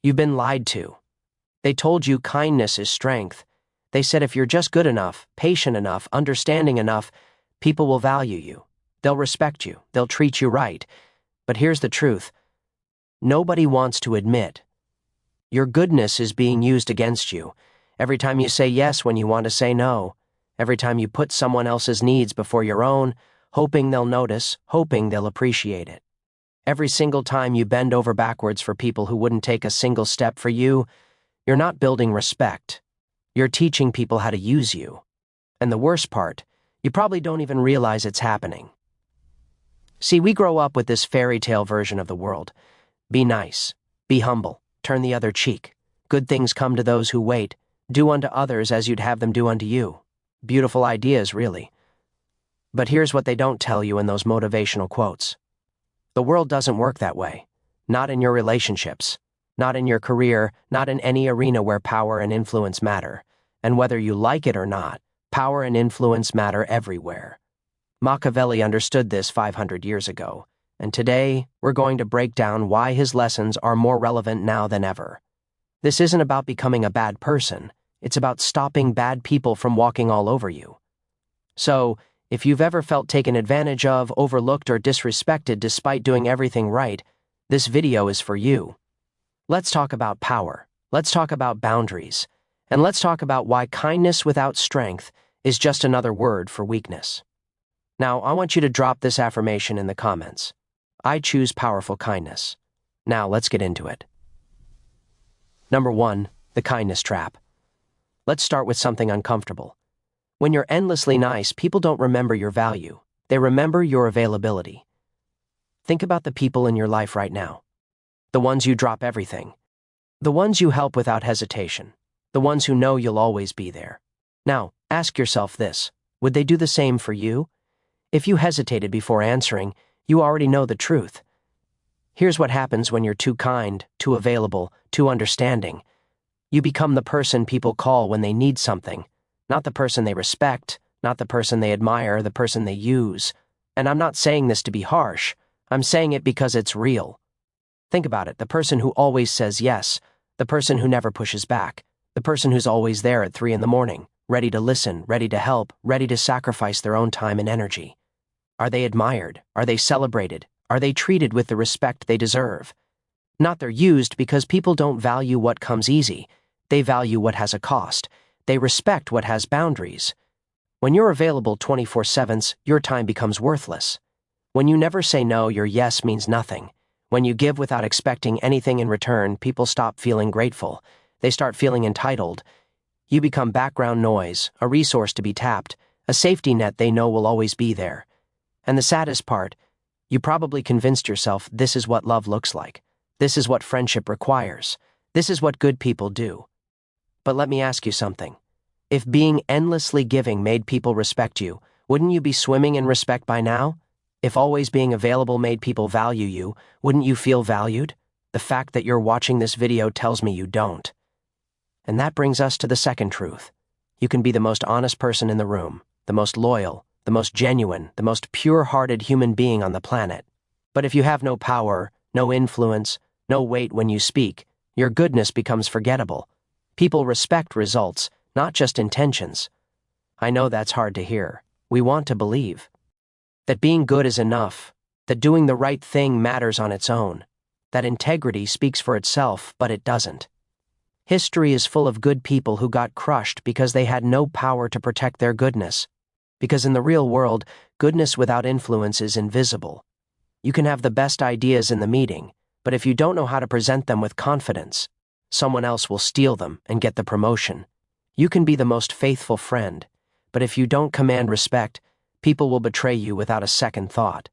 You've been lied to. They told you kindness is strength. They said if you're just good enough, patient enough, understanding enough, people will value you. They'll respect you. They'll treat you right. But here's the truth. Nobody wants to admit. Your goodness is being used against you. Every time you say yes when you want to say no. Every time you put someone else's needs before your own, hoping they'll notice, hoping they'll appreciate it. Every single time you bend over backwards for people who wouldn't take a single step for you, you're not building respect. You're teaching people how to use you. And the worst part, you probably don't even realize it's happening. See, we grow up with this fairy tale version of the world. Be nice. Be humble. Turn the other cheek. Good things come to those who wait. Do unto others as you'd have them do unto you. Beautiful ideas, really. But here's what they don't tell you in those motivational quotes. The world doesn't work that way. Not in your relationships. Not in your career. Not in any arena where power and influence matter. And whether you like it or not, power and influence matter everywhere. Machiavelli understood this 500 years ago, and today we're going to break down why his lessons are more relevant now than ever. This isn't about becoming a bad person, it's about stopping bad people from walking all over you. So, if you've ever felt taken advantage of, overlooked, or disrespected despite doing everything right, this video is for you. Let's talk about power, let's talk about boundaries, and let's talk about why kindness without strength is just another word for weakness. Now, I want you to drop this affirmation in the comments. I choose powerful kindness. Now, let's get into it. Number 1, the kindness trap. Let's start with something uncomfortable. When you're endlessly nice, people don't remember your value. They remember your availability. Think about the people in your life right now. The ones you drop everything. The ones you help without hesitation. The ones who know you'll always be there. Now, ask yourself this. Would they do the same for you? If you hesitated before answering, you already know the truth. Here's what happens when you're too kind, too available, too understanding. You become the person people call when they need something, not the person they respect, not the person they admire, the person they use. And I'm not saying this to be harsh. I'm saying it because it's real. Think about it, the person who always says yes, the person who never pushes back, the person who's always there at 3 a.m, ready to listen, ready to help, ready to sacrifice their own time and energy. Are they admired? Are they celebrated? Are they treated with the respect they deserve? Not they're used because people don't value what comes easy. They value what has a cost. They respect what has boundaries. When you're available 24/7, your time becomes worthless. When you never say no, your yes means nothing. When you give without expecting anything in return, people stop feeling grateful. They start feeling entitled. You become background noise, a resource to be tapped, a safety net they know will always be there. And the saddest part, you probably convinced yourself this is what love looks like. This is what friendship requires. This is what good people do. But let me ask you something. If being endlessly giving made people respect you, wouldn't you be swimming in respect by now? If always being available made people value you, wouldn't you feel valued? The fact that you're watching this video tells me you don't. And that brings us to the second truth. You can be the most honest person in the room, the most loyal, the most genuine, the most pure-hearted human being on the planet. But if you have no power, no influence, no weight when you speak, your goodness becomes forgettable. People respect results, not just intentions. I know that's hard to hear. We want to believe that being good is enough, that doing the right thing matters on its own, that integrity speaks for itself, but it doesn't. History is full of good people who got crushed because they had no power to protect their goodness. Because in the real world, goodness without influence is invisible. You can have the best ideas in the meeting, but if you don't know how to present them with confidence, someone else will steal them and get the promotion. You can be the most faithful friend, but if you don't command respect, people will betray you without a second thought.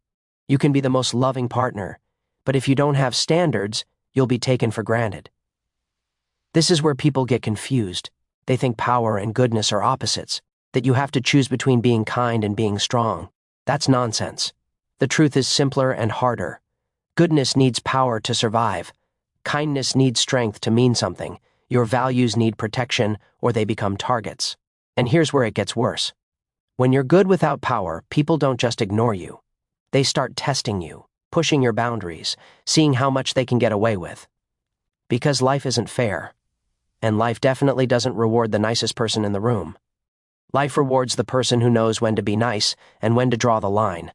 You can be the most loving partner, but if you don't have standards, you'll be taken for granted. This is where people get confused. They think power and goodness are opposites, that you have to choose between being kind and being strong. That's nonsense. The truth is simpler and harder. Goodness needs power to survive. Kindness needs strength to mean something. Your values need protection, or they become targets. And here's where it gets worse. When you're good without power, people don't just ignore you. They start testing you, pushing your boundaries, seeing how much they can get away with. Because life isn't fair. And life definitely doesn't reward the nicest person in the room. Life rewards the person who knows when to be nice and when to draw the line.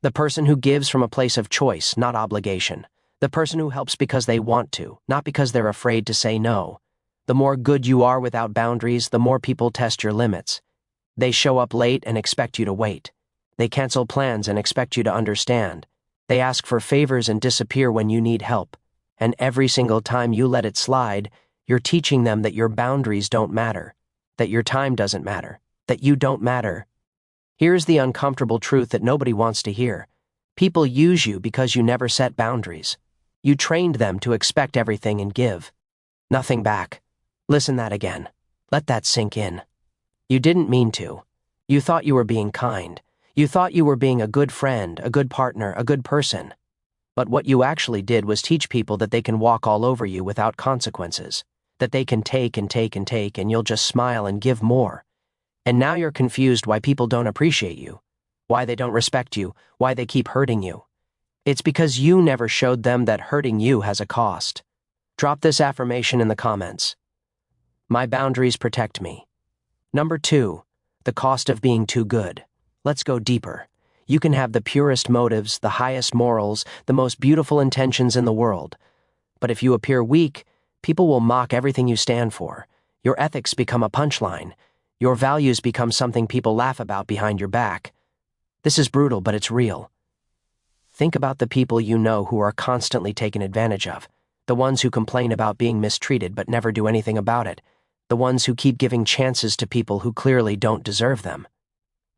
The person who gives from a place of choice, not obligation. The person who helps because they want to, not because they're afraid to say no. The more good you are without boundaries, the more people test your limits. They show up late and expect you to wait. They cancel plans and expect you to understand. They ask for favors and disappear when you need help. And every single time you let it slide, you're teaching them that your boundaries don't matter, that your time doesn't matter, that you don't matter. Here's the uncomfortable truth that nobody wants to hear. People use you because you never set boundaries. You trained them to expect everything and give nothing back. Listen that again. Let that sink in. You didn't mean to. You thought you were being kind. You thought you were being a good friend, a good partner, a good person. But what you actually did was teach people that they can walk all over you without consequences, that they can take and take and take and you'll just smile and give more. And now you're confused why people don't appreciate you, why they don't respect you, why they keep hurting you. It's because you never showed them that hurting you has a cost. Drop this affirmation in the comments. My boundaries protect me. Number 2, the cost of being too good. Let's go deeper. You can have the purest motives, the highest morals, the most beautiful intentions in the world. But if you appear weak, people will mock everything you stand for. Your ethics become a punchline. Your values become something people laugh about behind your back. This is brutal, but it's real. Think about the people you know who are constantly taken advantage of, the ones who complain about being mistreated but never do anything about it, the ones who keep giving chances to people who clearly don't deserve them.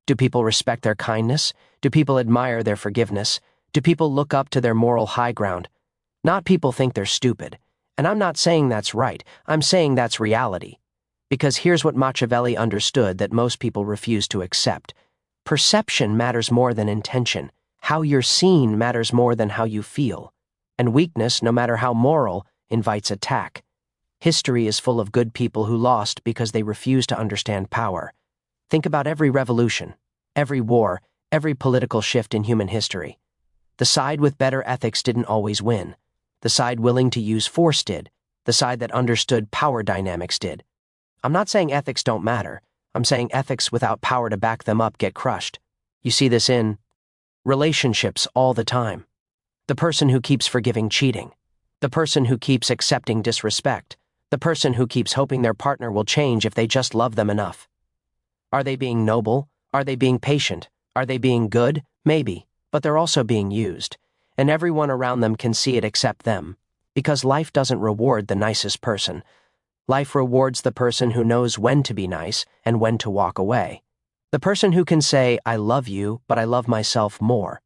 Do people respect their kindness? Do people admire their forgiveness? Do people look up to their moral high ground? Not people think they're stupid. And I'm not saying that's right, I'm saying that's reality. Because here's what Machiavelli understood that most people refuse to accept. Perception matters more than intention. How you're seen matters more than how you feel. And weakness, no matter how moral, invites attack. History is full of good people who lost because they refused to understand power. Think about every revolution, every war, every political shift in human history. The side with better ethics didn't always win. The side willing to use force did. The side that understood power dynamics did. I'm not saying ethics don't matter. I'm saying ethics without power to back them up get crushed. You see this in relationships all the time. The person who keeps forgiving cheating. The person who keeps accepting disrespect. The person who keeps hoping their partner will change if they just love them enough. Are they being noble? Are they being patient? Are they being good? Maybe, but they're also being used. And everyone around them can see it except them. Because life doesn't reward the nicest person. Life rewards the person who knows when to be nice and when to walk away. The person who can say, I love you, but I love myself more.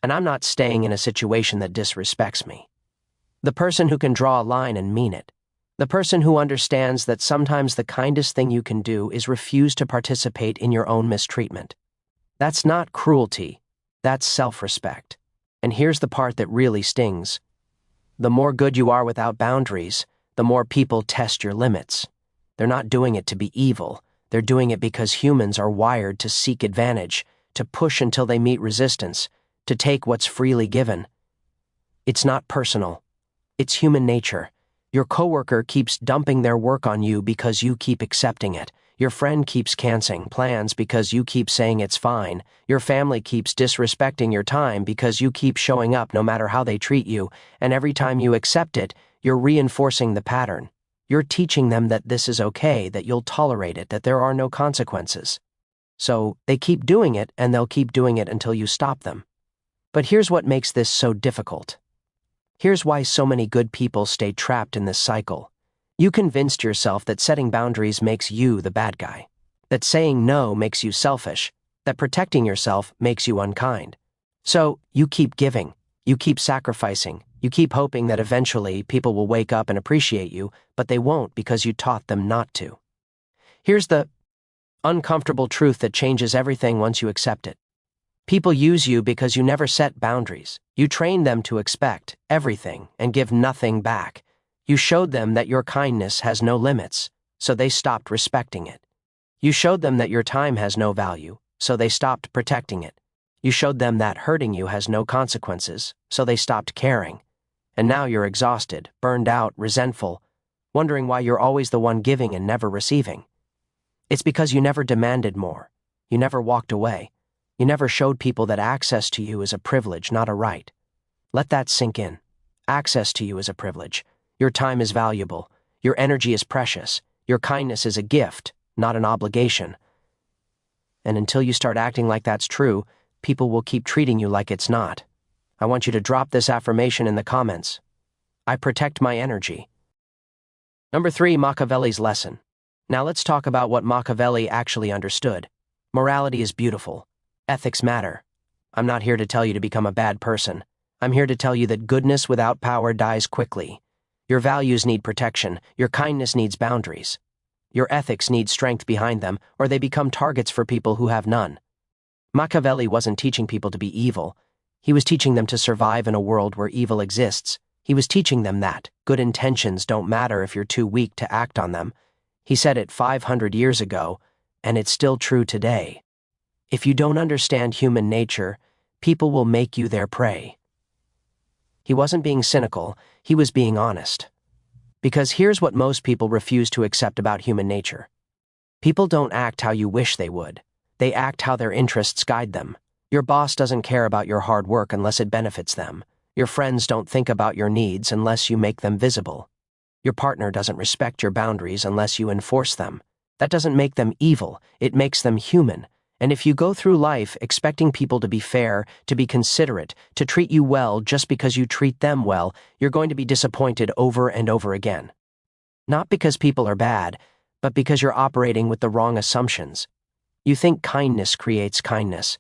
And I'm not staying in a situation that disrespects me. The person who can draw a line and mean it. The person who understands that sometimes the kindest thing you can do is refuse to participate in your own mistreatment. That's not cruelty. That's self-respect. And here's the part that really stings. The more good you are without boundaries, the more people test your limits. They're not doing it to be evil. They're doing it because humans are wired to seek advantage, to push until they meet resistance, to take what's freely given. It's not personal. It's human nature. Your coworker keeps dumping their work on you because you keep accepting it. Your friend keeps canceling plans because you keep saying it's fine. Your family keeps disrespecting your time because you keep showing up no matter how they treat you, and every time you accept it, you're reinforcing the pattern. You're teaching them that this is okay, that you'll tolerate it, that there are no consequences. So they keep doing it, and they'll keep doing it until you stop them. But here's what makes this so difficult. Here's why so many good people stay trapped in this cycle. You convinced yourself that setting boundaries makes you the bad guy, that saying no makes you selfish, that protecting yourself makes you unkind. So you keep giving, you keep sacrificing, you keep hoping that eventually people will wake up and appreciate you, but they won't because you taught them not to. Here's the uncomfortable truth that changes everything once you accept it. People use you because you never set boundaries. You trained them to expect everything and give nothing back. You showed them that your kindness has no limits, so they stopped respecting it. You showed them that your time has no value, so they stopped protecting it. You showed them that hurting you has no consequences, so they stopped caring. And now you're exhausted, burned out, resentful, wondering why you're always the one giving and never receiving. It's because you never demanded more. You never walked away. You never showed people that access to you is a privilege, not a right. Let that sink in. Access to you is a privilege. Your time is valuable. Your energy is precious. Your kindness is a gift, not an obligation. And until you start acting like that's true, people will keep treating you like it's not. I want you to drop this affirmation in the comments. I protect my energy. Number 3, Machiavelli's lesson. Now let's talk about what Machiavelli actually understood. Morality is beautiful. Ethics matter. I'm not here to tell you to become a bad person. I'm here to tell you that goodness without power dies quickly. Your values need protection. Your kindness needs boundaries. Your ethics need strength behind them, or they become targets for people who have none. Machiavelli wasn't teaching people to be evil. He was teaching them to survive in a world where evil exists. He was teaching them that good intentions don't matter if you're too weak to act on them. He said it 500 years ago, and it's still true today. If you don't understand human nature, people will make you their prey. He wasn't being cynical, he was being honest. Because here's what most people refuse to accept about human nature. People don't act how you wish they would. They act how their interests guide them. Your boss doesn't care about your hard work unless it benefits them. Your friends don't think about your needs unless you make them visible. Your partner doesn't respect your boundaries unless you enforce them. That doesn't make them evil, it makes them human. And if you go through life expecting people to be fair, to be considerate, to treat you well just because you treat them well, you're going to be disappointed over and over again. Not because people are bad, but because you're operating with the wrong assumptions. You think kindness creates kindness,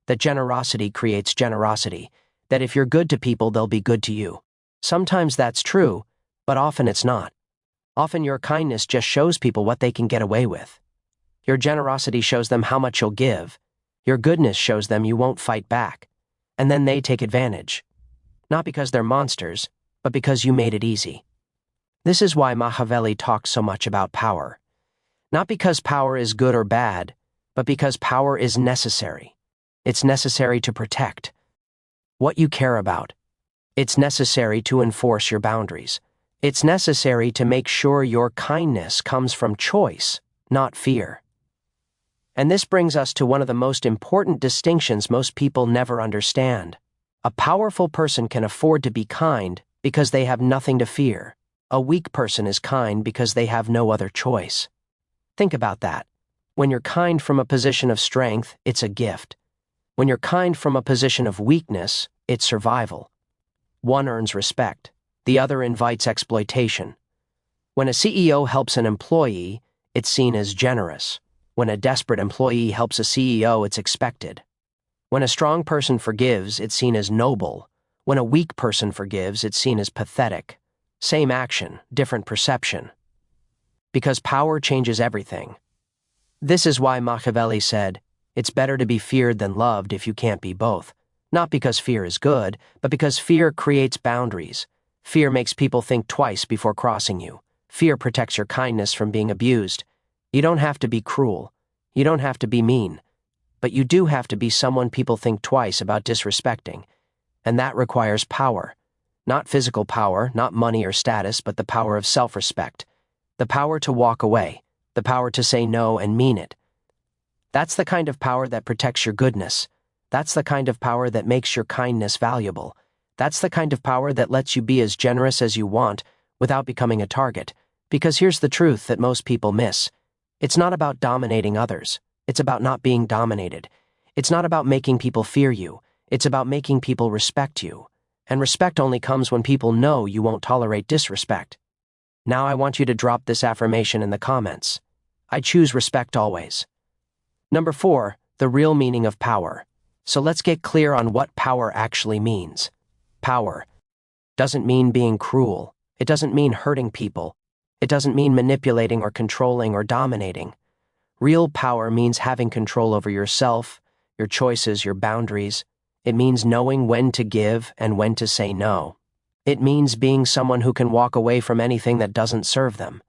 that generosity creates generosity, that if you're good to people, they'll be good to you. Sometimes that's true, but often it's not. Often your kindness just shows people what they can get away with. Your generosity shows them how much you'll give. Your goodness shows them you won't fight back. And then they take advantage. Not because they're monsters, but because you made it easy. This is why Machiavelli talks so much about power. Not because power is good or bad, but because power is necessary. It's necessary to protect what you care about. It's necessary to enforce your boundaries. It's necessary to make sure your kindness comes from choice, not fear. And this brings us to one of the most important distinctions most people never understand. A powerful person can afford to be kind because they have nothing to fear. A weak person is kind because they have no other choice. Think about that. When you're kind from a position of strength, it's a gift. When you're kind from a position of weakness, it's survival. One earns respect, the other invites exploitation. When a CEO helps an employee, it's seen as generous. When a desperate employee helps a CEO, it's expected. When a strong person forgives, it's seen as noble. When a weak person forgives, it's seen as pathetic. Same action, different perception. Because power changes everything. This is why Machiavelli said, it's better to be feared than loved if you can't be both. Not because fear is good, but because fear creates boundaries. Fear makes people think twice before crossing you. Fear protects your kindness from being abused. You don't have to be cruel. You don't have to be mean. But you do have to be someone people think twice about disrespecting. And that requires power. Not physical power, not money or status, but the power of self-respect. The power to walk away. The power to say no and mean it. That's the kind of power that protects your goodness. That's the kind of power that makes your kindness valuable. That's the kind of power that lets you be as generous as you want without becoming a target. Because here's the truth that most people miss. It's not about dominating others. It's about not being dominated. It's not about making people fear you. It's about making people respect you. And respect only comes when people know you won't tolerate disrespect. Now I want you to drop this affirmation in the comments. I choose respect always. Number 4, the real meaning of power. So let's get clear on what power actually means. Power doesn't mean being cruel. It doesn't mean hurting people. It doesn't mean manipulating or controlling or dominating. Real power means having control over yourself, your choices, your boundaries. It means knowing when to give and when to say no. It means being someone who can walk away from anything that doesn't serve them.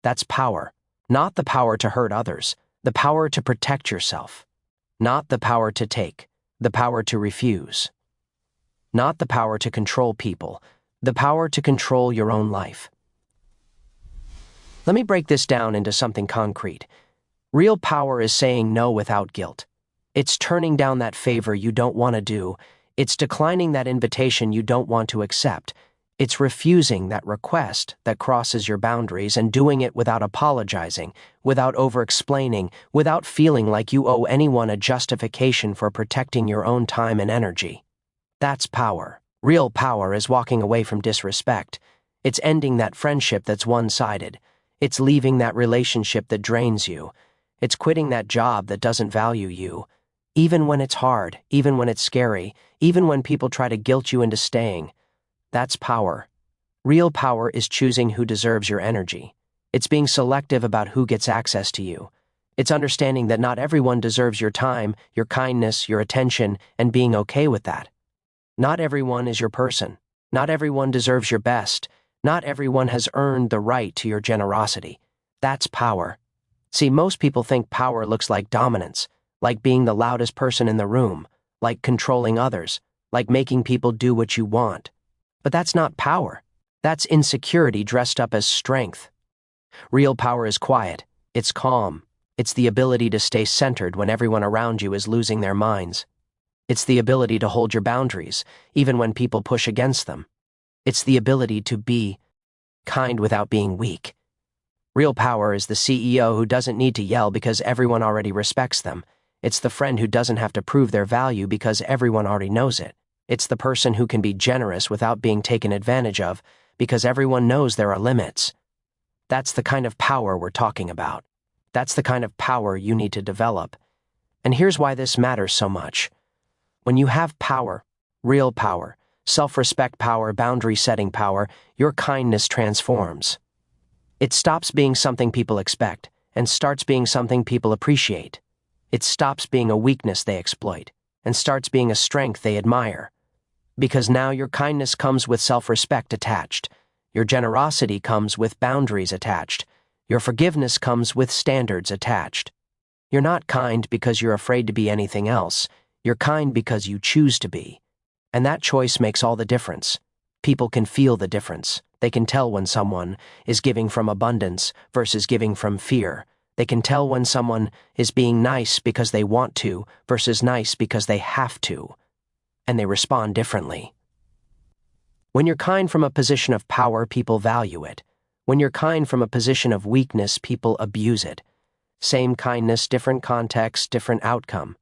That's power. Not the power to hurt others, the power to protect yourself. Not the power to take, the power to refuse. Not the power to control people, The power to control your own life. Let me break this down into something concrete. Real power is saying no without guilt. It's turning down that favor you don't want to do. It's declining that invitation you don't want to accept. It's refusing that request that crosses your boundaries and doing it without apologizing, without over-explaining, without feeling like you owe anyone a justification for protecting your own time and energy. That's power. Real power is walking away from disrespect. It's ending that friendship that's one-sided. It's leaving that relationship that drains you. It's quitting that job that doesn't value you. Even when it's hard, even when it's scary, even when people try to guilt you into staying. That's power. Real power is choosing who deserves your energy. It's being selective about who gets access to you. It's understanding that not everyone deserves your time, your kindness, your attention, and being okay with that. Not everyone is your person. Not everyone deserves your best. Not everyone has earned the right to your generosity. That's power. See, most people think power looks like dominance, like being the loudest person in the room, like controlling others, like making people do what you want. But that's not power. That's insecurity dressed up as strength. Real power is quiet. It's calm. It's the ability to stay centered when everyone around you is losing their minds. It's the ability to hold your boundaries, even when people push against them. It's the ability to be kind without being weak. Real power is the CEO who doesn't need to yell because everyone already respects them. It's the friend who doesn't have to prove their value because everyone already knows it. It's the person who can be generous without being taken advantage of because everyone knows there are limits. That's the kind of power we're talking about. That's the kind of power you need to develop. And here's why this matters so much. When you have power, real power, self-respect power, boundary-setting power, your kindness transforms. It stops being something people expect and starts being something people appreciate. It stops being a weakness they exploit and starts being a strength they admire. Because now your kindness comes with self-respect attached. Your generosity comes with boundaries attached. Your forgiveness comes with standards attached. You're not kind because you're afraid to be anything else. You're kind because you choose to be. And that choice makes all the difference. People can feel the difference. They can tell when someone is giving from abundance versus giving from fear. They can tell when someone is being nice because they want to versus nice because they have to. And they respond differently. When you're kind from a position of power, people value it. When you're kind from a position of weakness, people abuse it. Same kindness, different context, different outcome.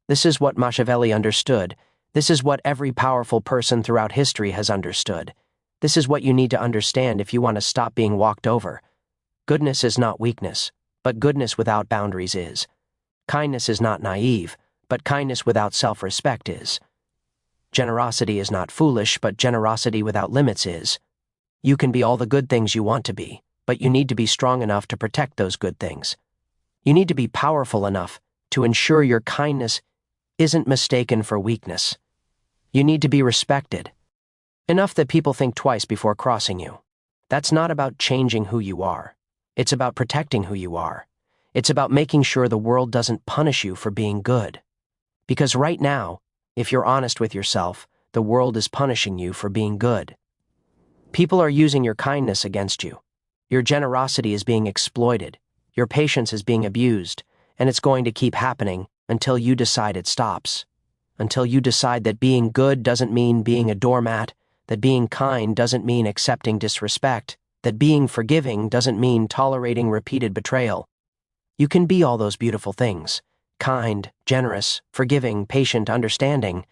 This is what Machiavelli understood. This is what every powerful person throughout history has understood. This is what you need to understand if you want to stop being walked over. Goodness is not weakness, but goodness without boundaries is. Kindness is not naive, but kindness without self-respect is. Generosity is not foolish, but generosity without limits is. You can be all the good things you want to be, but you need to be strong enough to protect those good things. You need to be powerful enough to ensure your kindness isn't mistaken for weakness. You need to be respected. Enough that people think twice before crossing you. That's not about changing who you are. It's about protecting who you are. It's about making sure the world doesn't punish you for being good. Because right now, if you're honest with yourself, the world is punishing you for being good. People are using your kindness against you. Your generosity is being exploited. Your patience is being abused. And it's going to keep happening until you decide it stops. Until you decide that being good doesn't mean being a doormat, that being kind doesn't mean accepting disrespect, that being forgiving doesn't mean tolerating repeated betrayal. You can be all those beautiful things, kind, generous, forgiving, patient, understanding,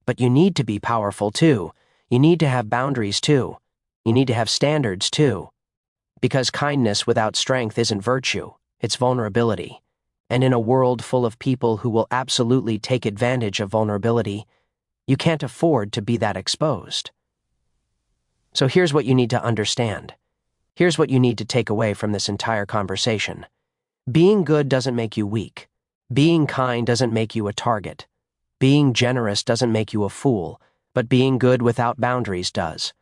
but you need to be powerful too. You need to have boundaries too. You need to have standards too. Because kindness without strength isn't virtue, it's vulnerability. And in a world full of people who will absolutely take advantage of vulnerability, you can't afford to be that exposed. So here's what you need to understand. Here's what you need to take away from this entire conversation. Being good doesn't make you weak. Being kind doesn't make you a target. Being generous doesn't make you a fool, but being good without boundaries does.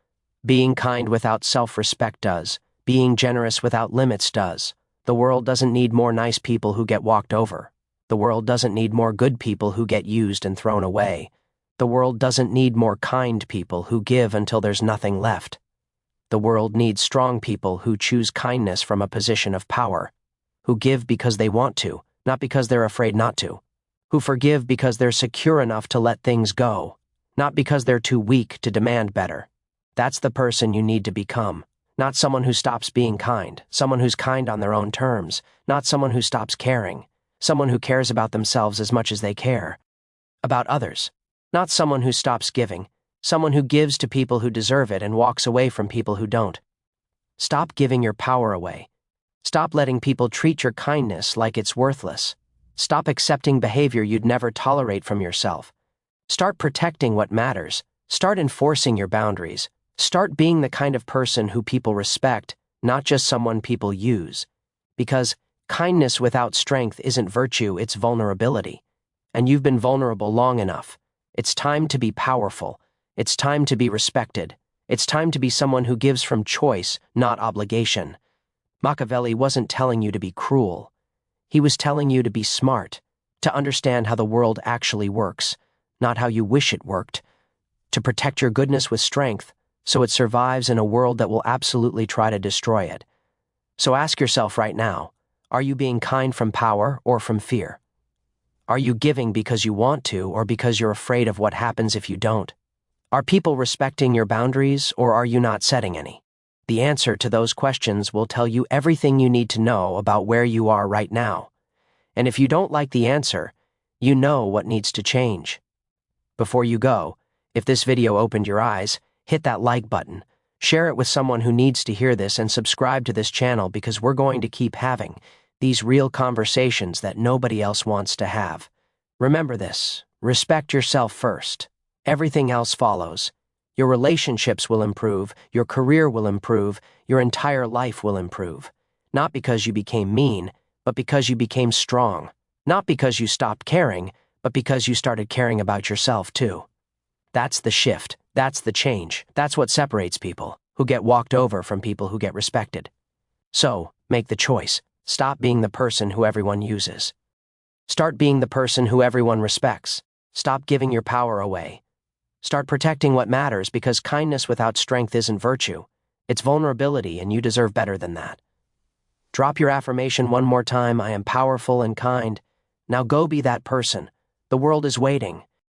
Being kind without self-respect does. Being generous without limits does. The world doesn't need more nice people who get walked over. The world doesn't need more good people who get used and thrown away. The world doesn't need more kind people who give until there's nothing left. The world needs strong people who choose kindness from a position of power, who give because they want to, not because they're afraid not to, who forgive because they're secure enough to let things go, not because they're too weak to demand better. That's the person you need to become, not someone who stops being kind, someone who's kind on their own terms, not someone who stops caring, someone who cares about themselves as much as they care about others, not someone who stops giving, someone who gives to people who deserve it and walks away from people who don't. Stop giving your power away. Stop letting people treat your kindness like it's worthless. Stop accepting behavior you'd never tolerate from yourself. Start protecting what matters. Start enforcing your boundaries. Start being the kind of person who people respect, not just someone people use. Because kindness without strength isn't virtue, it's vulnerability. And you've been vulnerable long enough. It's time to be powerful. It's time to be respected. It's time to be someone who gives from choice, not obligation. Machiavelli wasn't telling you to be cruel. He was telling you to be smart, to understand how the world actually works, not how you wish it worked, to protect your goodness with strength so it survives in a world that will absolutely try to destroy it. So ask yourself right now, are you being kind from power or from fear? Are you giving because you want to or because you're afraid of what happens if you don't? Are people respecting your boundaries or are you not setting any? The answer to those questions will tell you everything you need to know about where you are right now. And if you don't like the answer, you know what needs to change. Before you go, if this video opened your eyes, hit that like button, share it with someone who needs to hear this, and subscribe to this channel because we're going to keep having these real conversations that nobody else wants to have. Remember this, respect yourself first. Everything else follows. Your relationships will improve, your career will improve, your entire life will improve. Not because you became mean, but because you became strong. Not because you stopped caring, but because you started caring about yourself too. That's the shift, that's the change, that's what separates people who get walked over from people who get respected. So, make the choice. Stop being the person who everyone uses. Start being the person who everyone respects. Stop giving your power away. Start protecting what matters because kindness without strength isn't virtue. It's vulnerability, and you deserve better than that. Drop your affirmation one more time. I am powerful and kind. Now go be that person. The world is waiting.